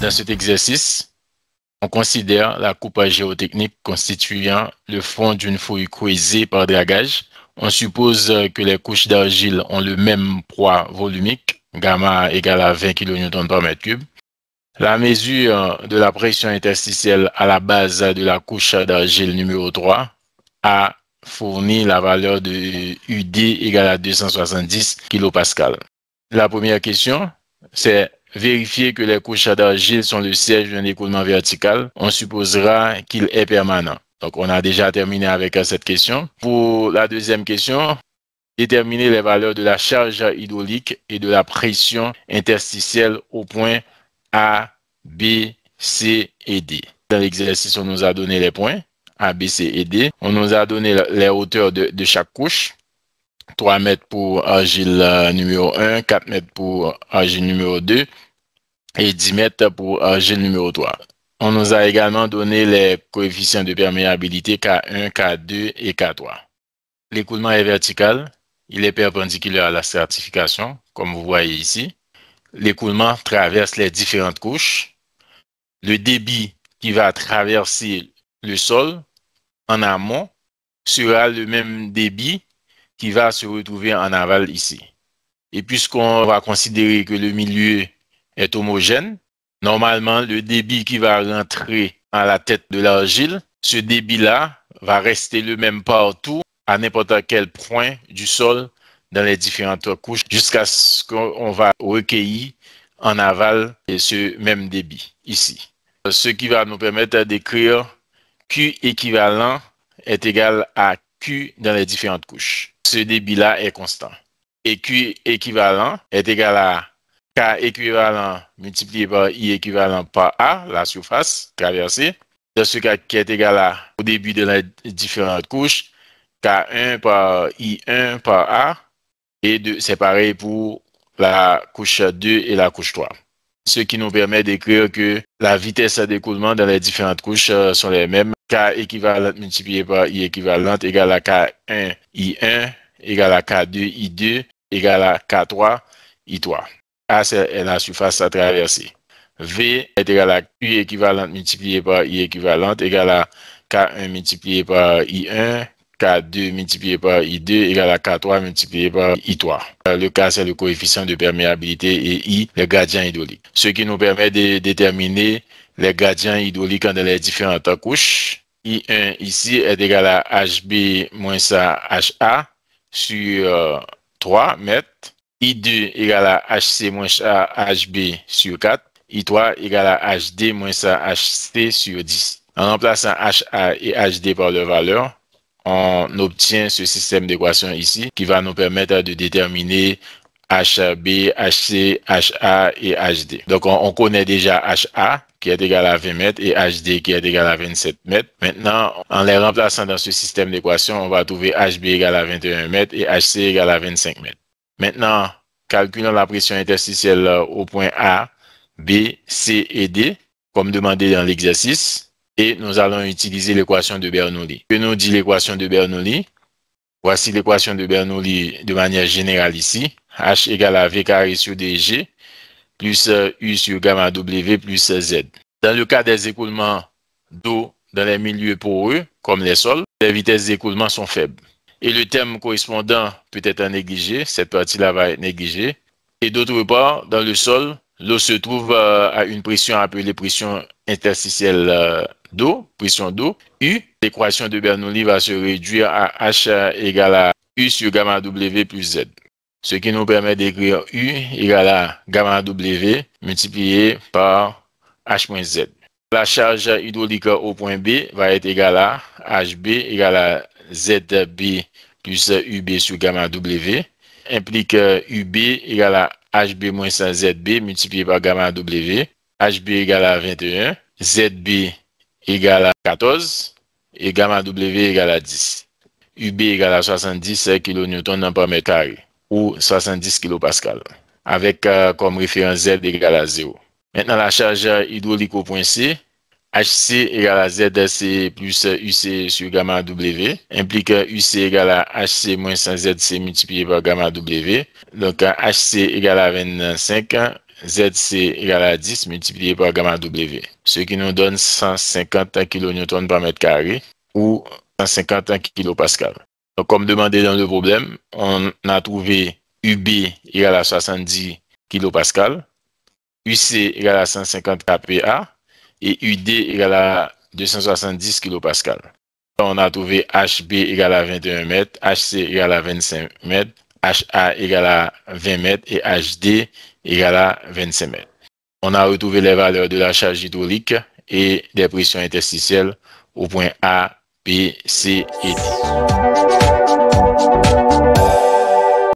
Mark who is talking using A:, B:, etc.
A: Dans cet exercice, on considère la coupe géotechnique constituant le fond d'une fouille creusée par dragage. On suppose que les couches d'argile ont le même poids volumique, gamma égale à 20 kN par mètre cube. La mesure de la pression interstitielle à la base de la couche d'argile numéro 3 a fourni la valeur de UD égale à 270 kPa. La première question, c'est vérifier que les couches d'argile sont le siège d'un écoulement vertical. On supposera qu'il est permanent. Donc, on a déjà terminé avec cette question. Pour la deuxième question, déterminer les valeurs de la charge hydraulique et de la pression interstitielle au point A, B, C et D. Dans l'exercice, on nous a donné les points A, B, C et D. On nous a donné les hauteurs de chaque couche. 3 mètres pour argile numéro 1, 4 mètres pour argile numéro 2 et 10 mètres pour argile numéro 3. On nous a également donné les coefficients de perméabilité K1, K2 et K3. L'écoulement est vertical, il est perpendiculaire à la stratification, comme vous voyez ici. L'écoulement traverse les différentes couches. Le débit qui va traverser le sol en amont sera le même débit qui va se retrouver en aval ici. Et puisqu'on va considérer que le milieu est homogène, normalement, le débit qui va rentrer à la tête de l'argile, ce débit-là va rester le même partout à n'importe quel point du sol dans les différentes couches jusqu'à ce qu'on va recueillir en aval ce même débit ici. Ce qui va nous permettre d'écrire Q équivalent est égal à Q dans les différentes couches. Ce débit-là est constant. Et Q équivalent est égal à K équivalent multiplié par I équivalent par A, la surface traversée. Dans ce cas qui est égal à, au début de les différentes couches, K1 par I1 par A. Et c'est pareil pour la couche 2 et la couche 3. Ce qui nous permet d'écrire que la vitesse d'écoulement dans les différentes couches sont les mêmes. K équivalente multiplié par I équivalente égale à K1 I1 égale à K2 I2 égale à K3 I3. A, c'est la surface à traverser. V est égal à Q équivalente multiplié par I équivalente égale à K1 multiplié par I1, K2 multiplié par I2 égale à K3 multiplié par I3. Le K, c'est le coefficient de perméabilité et I, le gradient hydraulique. Ce qui nous permet de déterminer les gradients hydrauliques dans les différentes couches. I1 ici est égal à HB moins ça HA sur 3 mètres. I2 égale à HC moins ça HB sur 4. I3 égale à HD moins ça HC sur 10. En remplaçant HA et HD par leur valeur, on obtient ce système d'équation ici qui va nous permettre de déterminer HB, HC, HA et HD. Donc, on connaît déjà HA qui est égal à 20 mètres et HD qui est égal à 27 mètres. Maintenant, en les remplaçant dans ce système d'équation, on va trouver HB égal à 21 mètres et HC égal à 25 mètres. Maintenant, calculons la pression interstitielle au point A, B, C et D, comme demandé dans l'exercice. Et nous allons utiliser l'équation de Bernoulli. Que nous dit l'équation de Bernoulli? Voici l'équation de Bernoulli de manière générale ici. H égale à V carré sur DG plus U sur gamma W plus Z. Dans le cas des écoulements d'eau dans les milieux poreux, comme les sols, les vitesses d'écoulement sont faibles. Et le terme correspondant peut être négligé. Cette partie-là va être négligée. Et d'autre part, dans le sol, l'eau se trouve à une pression appelée pression interstitielle d'eau, pression d'eau. U, l'équation de Bernoulli va se réduire à H égale à U sur gamma W plus Z. Ce qui nous permet d'écrire U égale à gamma W multiplié par H moins Z. La charge hydraulique au point B va être égale à HB égale à ZB plus UB sur gamma W. Implique UB égale à HB moins ZB multiplié par gamma W. HB égale à 21. ZB égale à 14 et gamma W égale à 10. UB égale à 70 kN par mètre carré ou 70 kPa avec comme référence Z égale à 0. Maintenant la charge hydraulique au point C, HC égale à ZC plus UC sur gamma W implique UC égale à HC moins ZC multiplié par gamma W. Donc HC égale à 25, ZC égale à 10 multiplié par gamma W, ce qui nous donne 150 kN par mètre carré ou 150 kPa. Donc, comme demandé dans le problème, on a trouvé UB égale à 70 kPa, UC égale à 150 kPa et UD égale à 270 kPa. On a trouvé HB égale à 21 mètres, HC égale à 25 mètres, HA égale à 20 mètres et HD égale à 25 mètres. On a retrouvé les valeurs de la charge hydraulique et des pressions interstitielles au point A, B, C et D.